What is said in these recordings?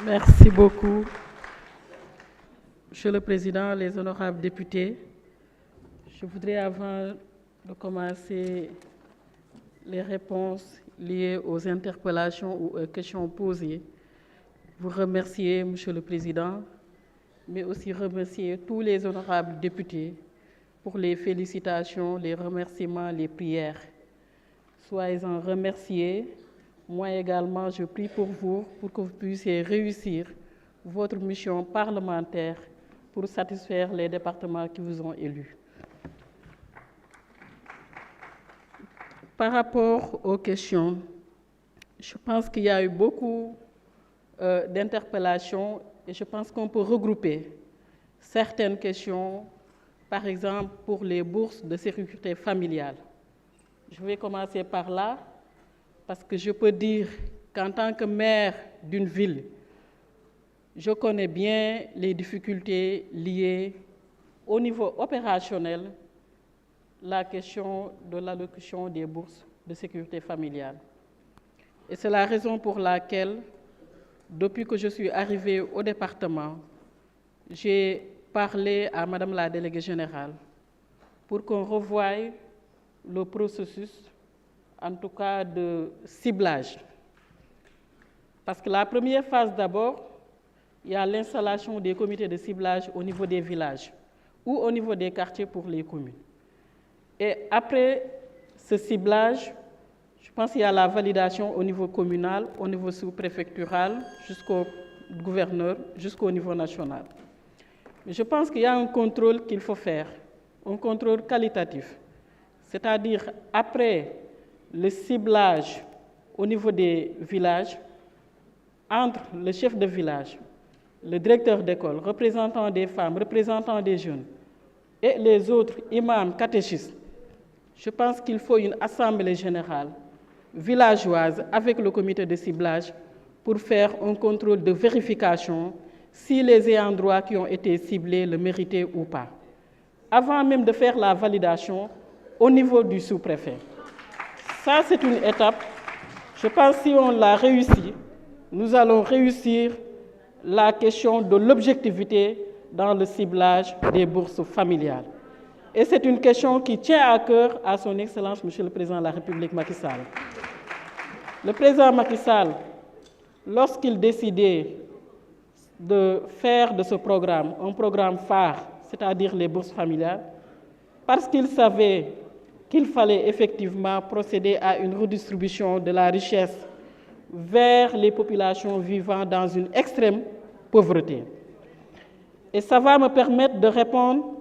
Merci beaucoup, Monsieur le Président, les honorables députés. Je voudrais, avant de commencer les réponses liées aux interpellations ou aux questions posées, vous remercier, Monsieur le Président, mais aussi remercier tous les honorables députés pour les félicitations, les remerciements, les prières. Soyez-en remerciés. Moi également, je prie pour vous, pour que vous puissiez réussir votre mission parlementaire pour satisfaire les départements qui vous ont élus. Par rapport aux questions, je pense qu'il y a eu beaucoup d'interpellations et je pense qu'on peut regrouper certaines questions, par exemple pour les bourses de sécurité familiale. Je vais commencer par là, parce que je peux dire qu'en tant que maire d'une ville, je connais bien les difficultés liées au niveau opérationnel, la question de l'allocation des bourses de sécurité familiale. Et c'est la raison pour laquelle, depuis que je suis arrivée au département, j'ai parlé à Madame la déléguée générale pour qu'on revoie le processus, en tout cas de ciblage. Parce que la première phase d'abord, il y a l'installation des comités de ciblage au niveau des villages ou au niveau des quartiers pour les communes. Et après ce ciblage, je pense qu'il y a la validation au niveau communal, au niveau sous-préfectural, jusqu'au gouverneur, jusqu'au niveau national. Mais je pense qu'il y a un contrôle qu'il faut faire, un contrôle qualitatif. C'est-à-dire, après le ciblage au niveau des villages, entre le chef de village, le directeur d'école, représentant des femmes, représentant des jeunes, et les autres imams, catéchistes, je pense qu'il faut une assemblée générale villageoise avec le comité de ciblage pour faire un contrôle de vérification si les ayants droit qui ont été ciblés le méritaient ou pas. Avant même de faire la validation au niveau du sous-préfet. Ça, c'est une étape. Je pense que si on l'a réussi, nous allons réussir la question de l'objectivité dans le ciblage des bourses familiales. Et c'est une question qui tient à cœur à son Excellence, Monsieur le Président de la République, Macky Sall. Le Président Macky Sall, lorsqu'il décidait de faire de ce programme un programme phare, c'est-à-dire les bourses familiales, parce qu'il savait qu'il fallait effectivement procéder à une redistribution de la richesse vers les populations vivant dans une extrême pauvreté. Et ça va me permettre de répondre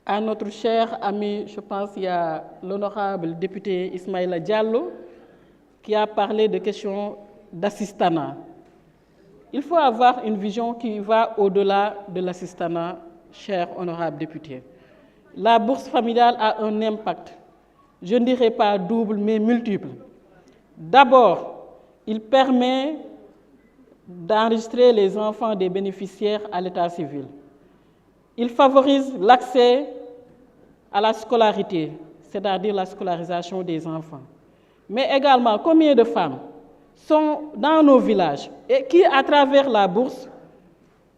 à notre cher ami, je pense qu'il y a l'honorable député Ismaïla Diallo, qui a parlé de questions d'assistanat. Il faut avoir une vision qui va au-delà de l'assistanat, cher honorable député. La bourse familiale a un impact, je ne dirais pas double, mais multiple. D'abord, il permet d'enregistrer les enfants des bénéficiaires à l'état civil. Il favorise l'accès à la scolarité, c'est-à-dire la scolarisation des enfants. Mais également, combien de femmes sont dans nos villages et qui, à travers la bourse,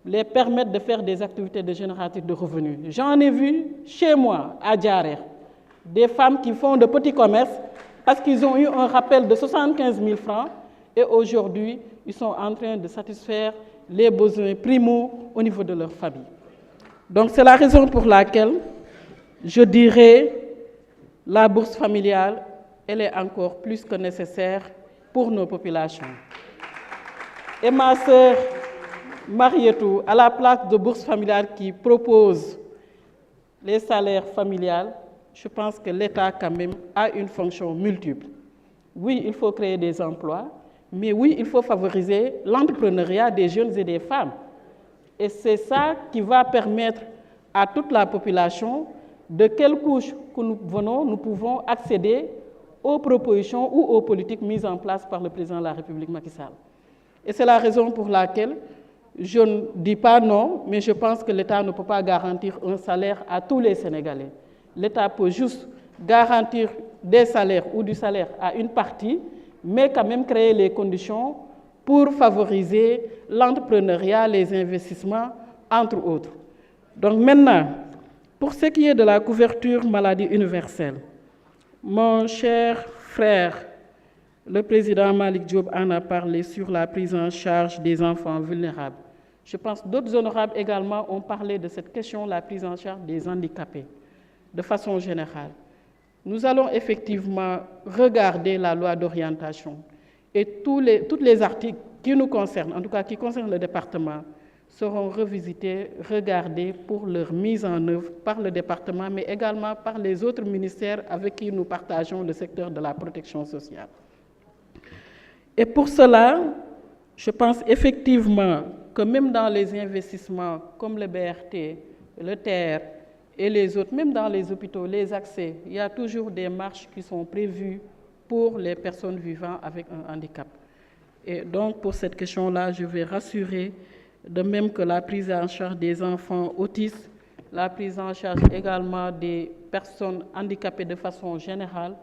les permettent de faire des activités de génératrices de revenus. J'en ai vu chez moi, à Diaré, des femmes qui font de petits commerces parce qu'ils ont eu un rappel de 75 000 francs et aujourd'hui, ils sont en train de satisfaire les besoins primaux au niveau de leur famille. Donc c'est la raison pour laquelle je dirais la bourse familiale, elle est encore plus que nécessaire pour nos populations. Et ma sœur Marietou, à la place de bourse familiale qui propose les salaires familiales, je pense que l'État quand même a une fonction multiple. Oui, il faut créer des emplois, mais oui, il faut favoriser l'entrepreneuriat des jeunes et des femmes. Et c'est ça qui va permettre à toute la population, de quelle couche que nous venons, nous pouvons accéder aux propositions ou aux politiques mises en place par le président de la République, Macky Sall. Et c'est la raison pour laquelle je ne dis pas non, mais je pense que l'État ne peut pas garantir un salaire à tous les Sénégalais. L'État peut juste garantir des salaires ou du salaire à une partie, mais quand même créer les conditions pour favoriser l'entrepreneuriat, les investissements, entre autres. Donc maintenant, pour ce qui est de la couverture maladie universelle, mon cher frère, le président Malick Diop en a parlé sur la prise en charge des enfants vulnérables. Je pense que d'autres honorables également ont parlé de cette question, la prise en charge des handicapés, de façon générale. Nous allons effectivement regarder la loi d'orientation et tous les articles qui nous concernent, en tout cas qui concernent le département, seront revisités, regardés pour leur mise en œuvre par le département, mais également par les autres ministères avec qui nous partageons le secteur de la protection sociale. Et pour cela, je pense effectivement que même dans les investissements comme le BRT, le TER et les autres, même dans les hôpitaux, les accès, il y a toujours des marches qui sont prévues pour les personnes vivant avec un handicap. Et donc, pour cette question-là, je vais rassurer, de même que la prise en charge des enfants autistes, la prise en charge également des personnes handicapées de façon générale,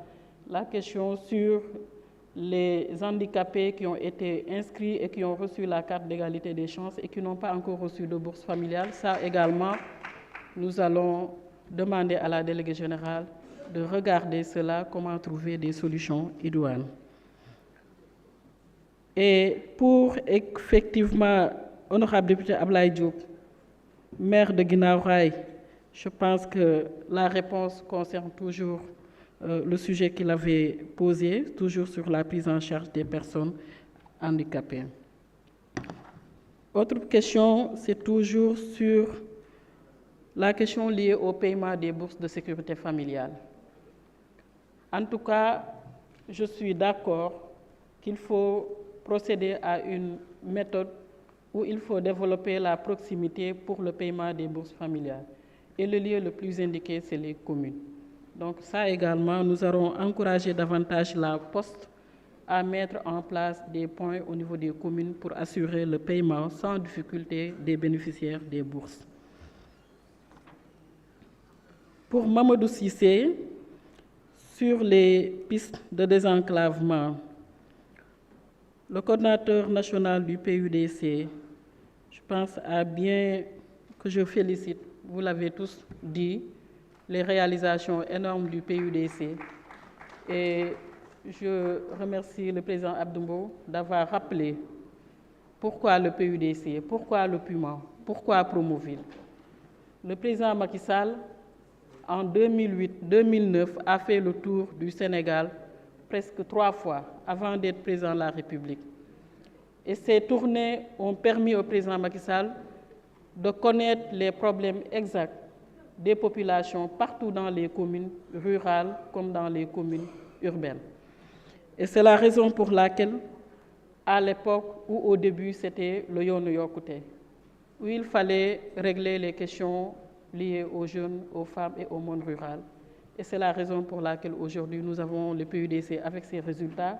la question sur les handicapés qui ont été inscrits et qui ont reçu la carte d'égalité des chances et qui n'ont pas encore reçu de bourse familiale, ça également, nous allons demander à la déléguée générale de regarder cela, comment trouver des solutions idoines. Et pour effectivement, honorable député Ablaye Diop, maire de Guinaw Rail, je pense que la réponse concerne toujours le sujet qu'il avait posé, toujours sur la prise en charge des personnes handicapées. Autre question, c'est toujours sur la question liée au paiement des bourses de sécurité familiale. En tout cas, je suis d'accord qu'il faut procéder à une méthode où il faut développer la proximité pour le paiement des bourses familiales. Et le lieu le plus indiqué, c'est les communes. Donc ça également, nous allons encourager davantage la Poste à mettre en place des points au niveau des communes pour assurer le paiement sans difficulté des bénéficiaires des bourses. Pour Mamadou Cissé, sur les pistes de désenclavement, le coordinateur national du PUDC, je pense, a bien, que je félicite, vous l'avez tous dit, les réalisations énormes du PUDC. Et je remercie le président Abdoumbo d'avoir rappelé pourquoi le PUDC, pourquoi le PUMA, pourquoi Promoville. Le président Macky Sall, en 2008-2009, a fait le tour du Sénégal presque 3 fois avant d'être président de la République. Et ces tournées ont permis au président Macky Sall de connaître les problèmes exacts des populations partout dans les communes rurales comme dans les communes urbaines. Et c'est la raison pour laquelle, à l'époque où au début c'était le Yoonu Yokkute, où il fallait régler les questions liées aux jeunes, aux femmes et au monde rural. Et c'est la raison pour laquelle aujourd'hui nous avons le PUDC avec ses résultats,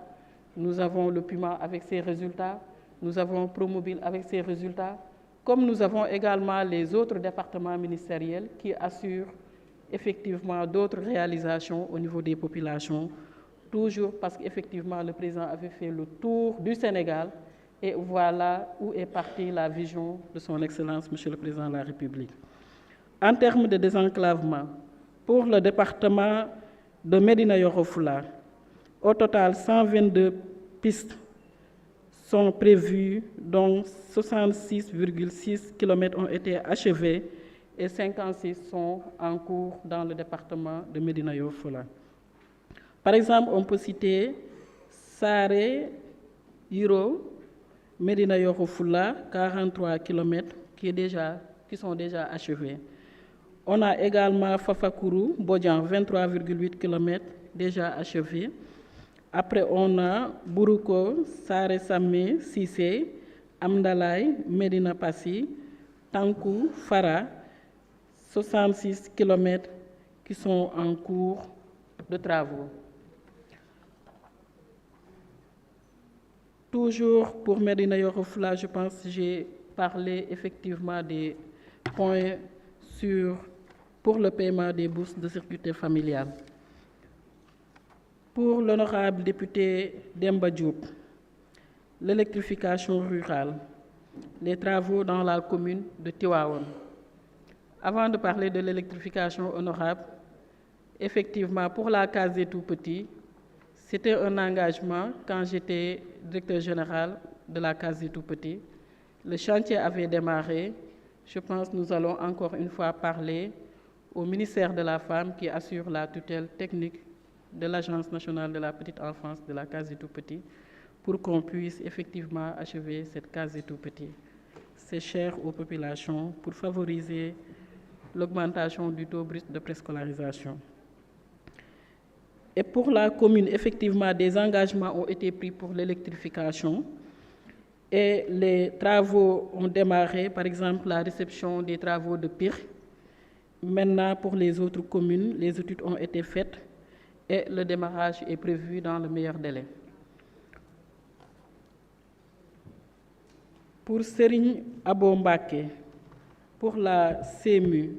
nous avons le PUMA avec ses résultats, nous avons Promobile avec ses résultats, comme nous avons également les autres départements ministériels qui assurent effectivement d'autres réalisations au niveau des populations, toujours parce qu'effectivement le président avait fait le tour du Sénégal et voilà où est partie la vision de son Excellence, Monsieur le Président de la République. En termes de désenclavement, pour le département de Médina Yoro Foulah, au total 122 pistes sont prévues, dont 66,6 km ont été achevés et 56 sont en cours dans le département de Médina Yoro Foulah. Par exemple, on peut citer Saré, Hiro, Médina Yoro Foulah, 43 km qui sont déjà achevés. On a également Fafakourou, Bodian, 23,8 km déjà achevés. Après, on a Buruko, Saré Samé, Sissé, Amdalaï, Medina Passi, Tankou, Fara, 66 km qui sont en cours de travaux. Toujours pour Médina Yoro Foulah, je pense que j'ai parlé effectivement des points pour le paiement des bourses de sécurité familiale. Pour l'honorable député Demba Diop, l'électrification rurale, les travaux dans la commune de Tivaouane. Avant de parler de l'électrification honorable, effectivement, pour la case des tout-petits, c'était un engagement quand j'étais directeur général de la case des tout-petits. Le chantier avait démarré. Je pense que nous allons encore une fois parler au ministère de la Femme qui assure la tutelle technique de l'Agence nationale de la petite enfance de la case des tout-petits pour qu'on puisse effectivement achever cette case des tout-petits. C'est cher aux populations pour favoriser l'augmentation du taux brut de préscolarisation. Et pour la commune, effectivement, des engagements ont été pris pour l'électrification et les travaux ont démarré, par exemple la réception des travaux de Pire. Maintenant, pour les autres communes, les études ont été faites et le démarrage est prévu dans le meilleur délai. Pour Serigne Abo Mbacké, pour la CMU,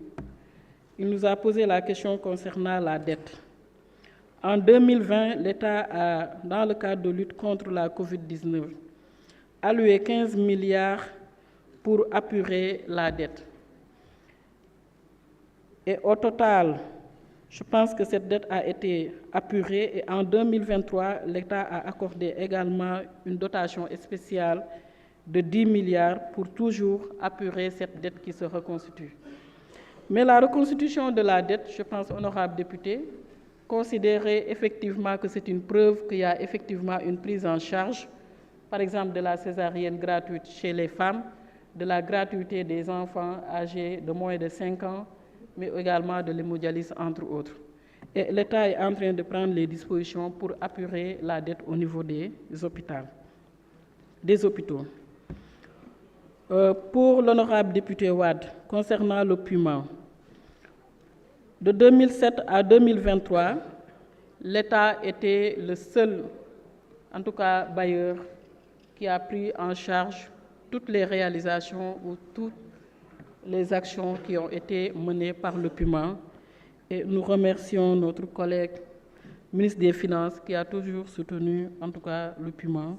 il nous a posé la question concernant la dette. En 2020, l'État a, dans le cadre de lutte contre la COVID-19, alloué 15 milliards pour apurer la dette. Et au total, je pense que cette dette a été apurée et en 2023, l'État a accordé également une dotation spéciale de 10 milliards pour toujours apurer cette dette qui se reconstitue. Mais la reconstitution de la dette, je pense, honorable député, considérer effectivement que c'est une preuve qu'il y a effectivement une prise en charge, par exemple de la césarienne gratuite chez les femmes, de la gratuité des enfants âgés de moins de 5 ans, mais également de l'hémodialyse, entre autres. Et l'État est en train de prendre les dispositions pour apurer la dette au niveau des hôpitaux. Pour l'honorable député Wade, concernant le paiement, de 2007 à 2023, l'État était le seul, en tout cas bailleur, qui a pris en charge toutes les réalisations ou toutes les actions qui ont été menées par le paiement. Et nous remercions notre collègue ministre des Finances qui a toujours soutenu, en tout cas, le paiement.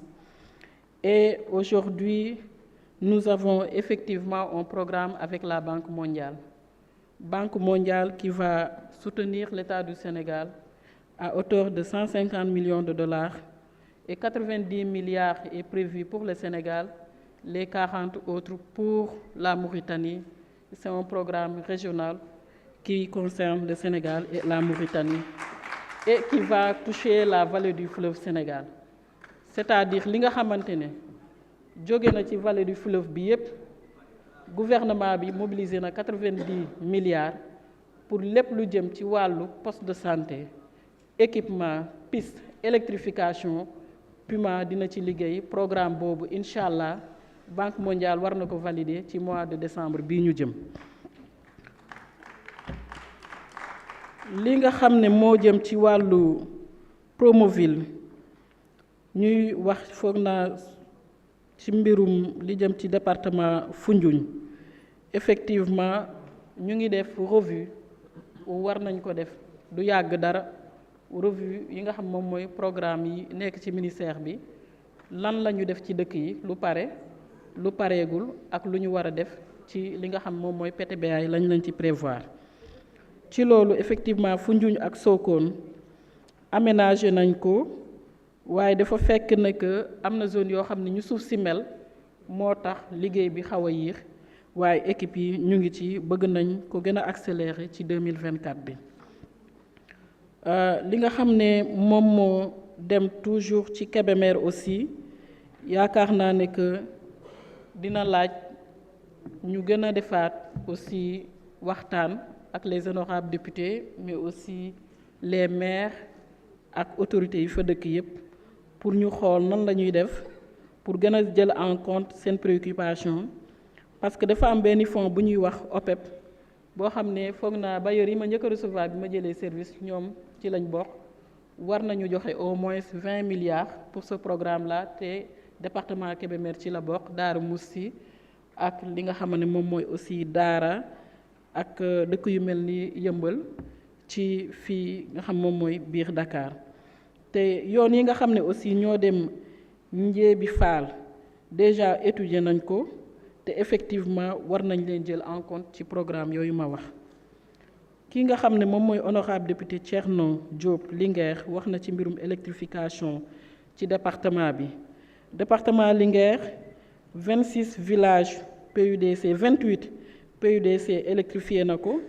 Et aujourd'hui, nous avons effectivement un programme avec la Banque mondiale. Banque mondiale qui va soutenir l'État du Sénégal à hauteur de 150 millions de dollars et 90 milliards est prévu pour le Sénégal, les 40 autres pour la Mauritanie. C'est un programme régional qui concerne le Sénégal et la Mauritanie et qui va toucher la vallée du fleuve Sénégal. C'est-à-dire li nga xamante ne jóge na ci vallée du fleuve bi yépp gouvernement bi mobilisé na 90 milliards pour lépp lu jëm ci wàllu poste de santé, équipement, piste, électrification. PUMA dina ci liggéey programme boobu incha allah Banque mondiale war na ko valider ci mois de décembre bii ñu jëm. li nga xam ne moo jëm ci wàllu Promoville ñuy wax foog naa ci mbirum li jëm ci département Foundiougne effectivement ñu ngi def revue war nañ ko def du yàgg dara revue yi nga xam moom mooy programme yi nekk ci ministère bi lan la ñu def ci dëkk yi lu pare lu pareegul ak lu ñu war a def ci li nga xam moom mooy PTBA yi lañ ci prévoir. ci loolu effectivement Foundiougne ak Sokone aménagé nañ ko waaye dafa fekk ne que am na zone yoo xam ne ñu suuf si mel moo tax liggéey bi xaw a yéex waaye équipe yi ñu ngi ci bëgg nañ ko gën a accélérer ci 2024 bi. li nga xam ne moom moo dem toujours ci Kébémer aussi yaakaar naa ne que dina laaj ñu gën a defaat aussi waxtaan ak les honorables députés mais aussi les maires ak autorités yi fa dëkk yépp pour ñu xool nan la ñuy def pour gën a jël en compte seen préoccupation parce que dafa am benn fonds bu ñuy wax OPEP boo xam ne foog naa bailleurs yi ma njëkk a recevoir bi ma jëlee service ñoom ci lañ bokk war nañu joxe au moins 20 milliards pour ce programme là te département Kébémer ci la bokk Daara Moussi ak li nga xam ne moom mooy aussi Daara ak dëkk yu mel ni Yëmbal ci fii nga xam moom mooy biir Dakar te yoon yi nga xam ne aussi ñoo dem Ndiébi Fall déjà étudié nañ ko te effectivement war nañ leen jël en compte ci programme yooyu ma wax. ki nga xam ne moom mooy honorable député Thierno Diop Linguère wax na ci mbirum électrification ci département bi. département Linguère 26 villages PUDC 28 PUDC électrifié na ko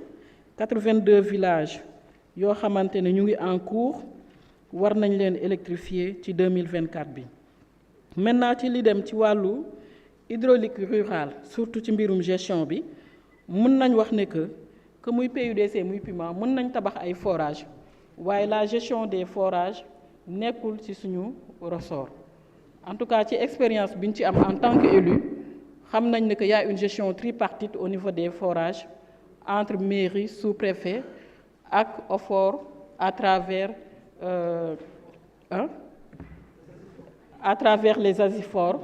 82 villages yoo xamante ne ñu ngi en cours war nañ leen électrifier ci 2024 bi. maintenant ci li dem ci wàllu hydraulique rurale surtout ci mbirum gestion bi mën nañ wax ne que muy PUDC muy PUMA mën nañ tabax ay forages waaye la gestion des forages nekkul ci suñu ressort. En tout cas ci expérience bi ñu ci am en tant qu'élu xam nañ ne que y a une gestion tripartite au niveau des forages entre mairie sous-préfet ak OFOR à travers les ASIFOR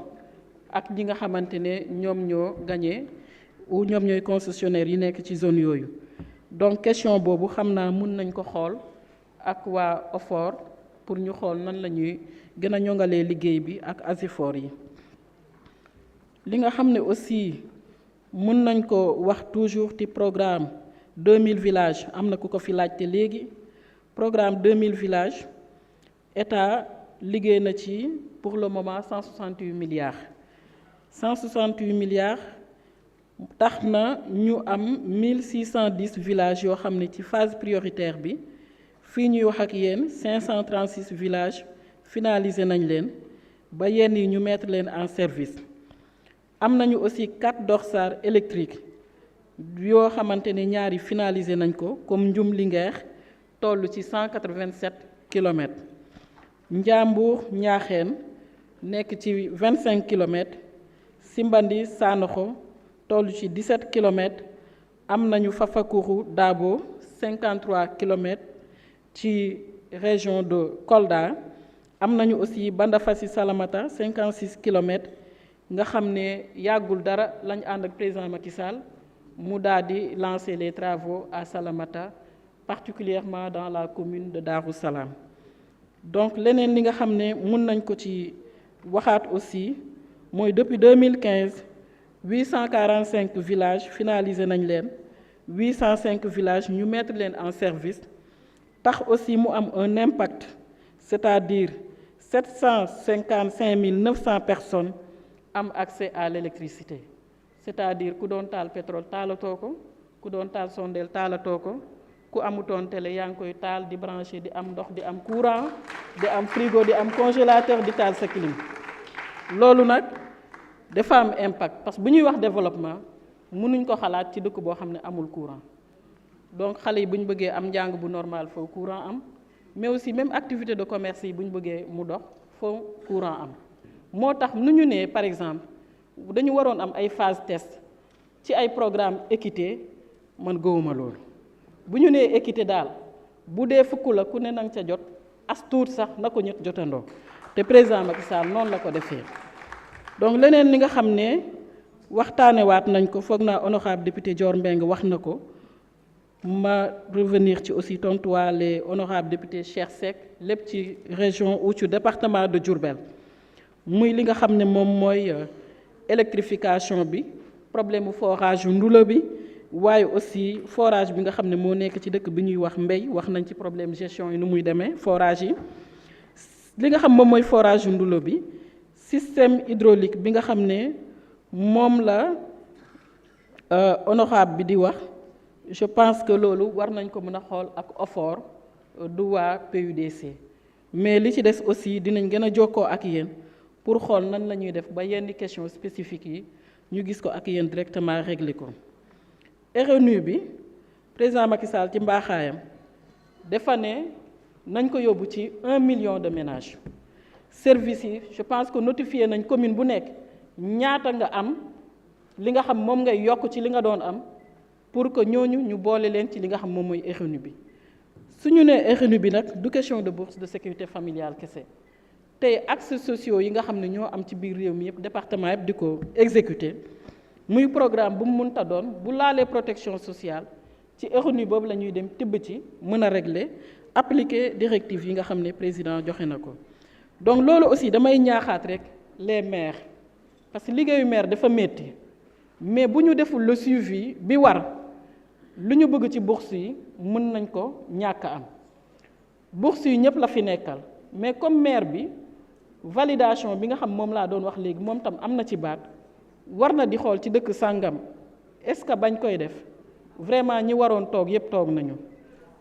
ak ñi nga xamante ne ñoom ñoo gagné ou ñoom ñooy concessionnaires yi nekk ci zone yooyu. donc question boobu xam naa mun nañ ko xool ak waa OFOR pour ñu xool nan la ñuy gën a ñongalee liggéey bi ak ASIFOR yi. li nga xam ne aussi mun nañ ko wax toujours ci programme 2000 villages am na ku ko fi laajte léegi programme 2000 villages état liggéey na ci pour le moment 168 milliards 168 milliards tax na ñu am 1610 villages yoo xam ne ci phase prioritaire bi fii ñuy wax ak yéen 536 villages finalisé nañ leen ba yenn yi ñu mettre leen en service. am nañu aussi 4 dorsales électriques yoo xamante ne ñaari finalisé nañ ko comme Ndioum Linguère toll ci 187 kilomètres. Njambur Ñaaxeen nekk ci 25 kilomètres. Simbandi Sanoxo toll ci 17 kilomètres. am nañu Fafakuru Dabo 53 kilomètres ci région de Kolda. am nañu aussi Bandafassi Salamata 56 kilomètres nga xam ne yàggul dara lañ ànd ak président Macky Sall mu daal di lancer les travaux à Salamata particulièrement dans la commune de Darou Salam. donc leneen li nga xam ne mun nañ ko ci waxaat aussi mooy depuis 2015 845 villages finalisé nañ leen 805 villages ñu mettre leen en service tax aussi mu am un impact c'est-à-dire 755 900 personnes am accès à l'électricité c'est-à-dire ku doon taal pétrole taalatoo ko ku doon taal sondeel taalatoo ko ku amutoon télé yaa ngi koy taal di branché di am ndox di am courant di am frigo di am congélateur di taal sa clim. loolu nag dafa am impact parce que bu ñuy wax développement mënuñ ko xalaat ci dëkk boo xam ne amul courant donc xale yi bu ñu bëggee am njàng bu normal foofu courant am mais aussi même activité de commerce yi bu ñu bëggee mu dox foofu courant am. moo tax nu ñu ne par exemple dañu waroon am ay phase test ci ay programme équité man gëwuma loolu bu ñu nee équité daal bu dee fukk la ku ne nang ca jot as tuut sax na ko ñett jotandoo te président Macky Sall noonu la ko defee. donc leneen li nga xam ne waxtaanewaat nañ ko foog naa honorable député Dior Mbengue wax na ko ma revenir ci aussi tontuwaale honorable député Cheikh Seck lépp ci région ou ci département de Diourbel. muy li nga xam ne moom mooy électrification bi problème forage yu Ndoulo bi waaye aussi forage bi nga xam ne moo nekk ci dëkk bi ñuy wax mbéy wax nañ ci problème gestion yi nu muy demee forage yi. li nga xam moom mooy forage yu Ndoulo bi système hydraulique bi nga xam ne moom la honorable bi di wax je pense que loolu war nañ ko mën a xool ak OFOR du waa PUDC mais li ci des aussi dinañ gën a jokkoo ak yéen. pour xool nan la ñuy def ba yenn questions spécifiques yi ñu gis ko ak yéen directement régler ko. RNU bi président Macky Sall ci mbaaxaayam dafa ne nañ ko yóbbu ci 1 million de ménages. services yi je pense que notifié nañ commune bu nekk ñaata nga am li nga xam moom ngay yokk ci li nga doon am pour que ñooñu ñu boole leen ci li nga xam moom mooy RNU bi. su ñu nee RNU bi nag du question de bourse de sécurité familiale kese. tey axes sociaux yi nga xam ne ñoo am ci biir réew mi yëpp département yëpp di ko exécuter muy programme bu mu mënta doon bu laalee protection sociale ci RNU boobu la ñuy dem tibb ci mën a régler appliquer directives yi nga xam ne président joxe na ko. Donc loolu aussi damay ñaaxaat rek les maires parce que liggéeyu maire dafa métti mais bu ñu deful le suivi bi war lu ñu bëgg ci bourse yi mën nañ ko ñàkk am bourse yi ñëpp la fi nekkal mais comme maire bi validation bi nga xam moom laa doon wax léegi moom tam am na ci baat war na di xool ci dëkk sàngam est-ce que bañ koy def vraiment ñi waroon toog yépp toog nañu.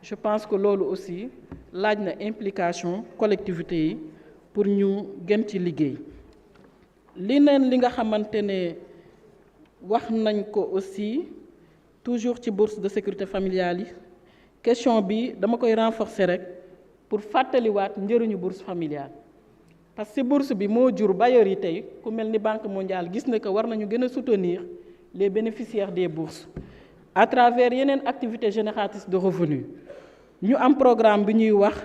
Je pense que loolu aussi laaj na implication collectivité yi pour ñu gën ci liggéey li neen li nga xamante ne wax nañ ko aussi toujours ci bourse de sécurité familiale yi question bi dama koy renforcer rek pour fàttaliwaat njëriñu bourse familiale parce que bourse bi moo jur bailleurs yi tey ku mel ni Banque mondiale gis na que war nañu gën a soutenir les bénéficiaires des bourses à travers yeneen activités génératrices de revenus ñu am programme bi ñuy wax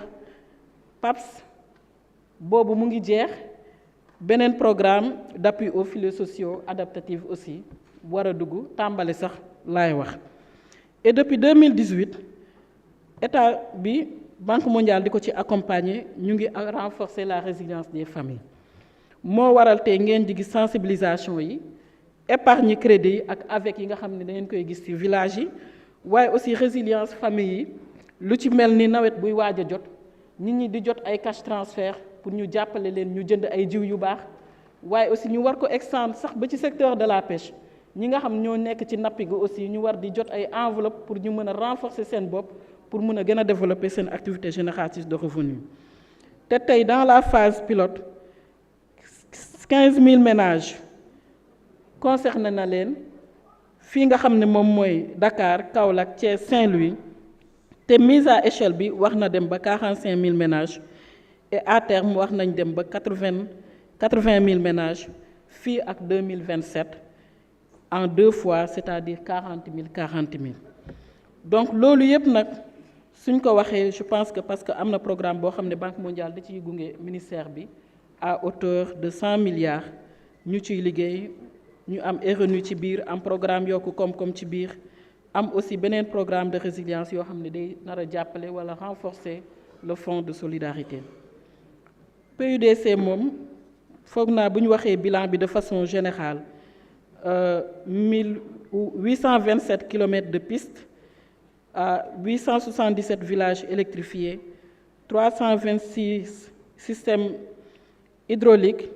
PAPS boobu mu ngi jeex beneen programme d'appui aux filets sociaux adaptatifs aussi war a dugg tàmbali sax laay wax et depuis 2018 état bi Banque mondiale di ko ci accompagner ñu ngi renforcer la résilience des familles moo waral tey ngeen di gis sensibilisation yi épargne crédit yi ak avec yi nga xam ne da ngeen koy gis ci village yi waaye aussi résilience famille yi lu ci mel ni nawet buy waaj a jot nit ñi di jot ay cash transfert pour ñu jàppale leen ñu jënd ay jiw yu baax waaye aussi ñu war ko extendre sax ba ci secteur de la pêche ñi nga xam ñoo nekk ci nappi gi aussi ñu war di jot ay enveloppe pour ñu mën a renforcer seen bopp pour mën a gën a développer seen activité génératrice de revenus te tey dans la phase pilote 15 000 ménages concerné na leen fii nga xam ne moom mooy Dakar Kaolack Thiès Saint-Louis te mise à échelle bi wax na dem ba 45 000 ménages et à terme wax nañ dem ba 80 000 ménages fii ak 2027 en 2 fois c'est-à-dire 40 000. Donc loolu yëpp nag suñ ko waxee je pense que parce que am na programme boo xam ne Banque mondiale da ciy gunge ministère bi à hauteur de 100 milliards ñu ciy liggéey ñu am RNU ci biir am programme yokku koom-koom ci biir am aussi beneen programme de résilience yoo xam ne day nar a jàppale wala renforcer le fonds de solidarité. PUDC moom foog naa bu ñu waxee bilan bi de façon générale 827 kilomètres de pistes à 877 villages électrifiés 326 systèmes hydrauliques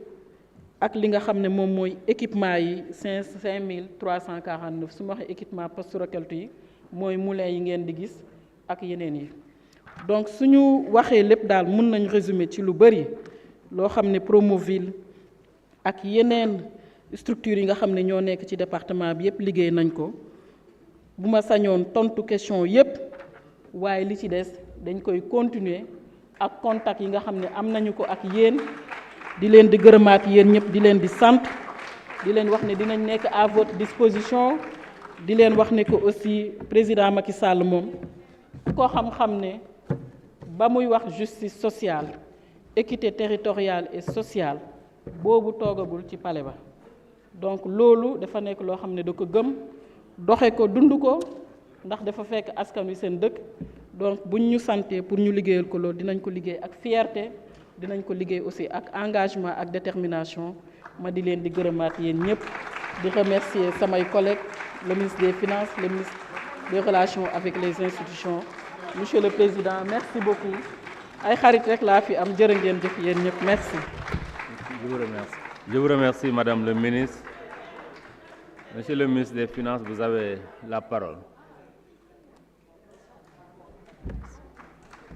ak li nga xam ne moom mooy équipement yi 5349 su ma waxee équipement post-récolte yi mooy moulins yi ngeen di gis ak yeneen yi donc suñu waxee lépp daal mën nañ résumer ci lu bari loo xam ne Promoville ak yeneen structures yi nga xam ne ñoo nekk ci département bi yépp liggéey nañ ko bu ma sañoon tontu question yépp waaye li ci des dañ koy continuer ak contact yi nga xam ne am nañu ko ak yéen di leen di gërëmaat yéen ñëpp di leen di sant di leen wax ne dinañ nekk à votre disposition di leen wax ne que aussi président Macky Sall moom ko xam-xam ne ba muy wax justice sociale équité territoriale et sociale boobu toogagul ci palais ba donc loolu dafa nekk loo xam ne da ko gëm doxe ko dund ko ndax dafa fekk askan wi seen dëkk donc buñ ñu santee pour ñu liggéeyal ko loolu dinañ ko liggéey ak fierté dinañ ko liggéey aussi ak engagement ak détermination ma di leen di gërëmaat yéen ñëpp di remercier samay collègues le ministre des Finances le ministre des Relations avec les institutions monsieur le président merci beaucoup ay xarit rek laa fi am jërë ngeen jëf yéen ñëpp merci. Je vous remercie madame le ministre. Monsieur le ministre des Finances, vous avez la parole.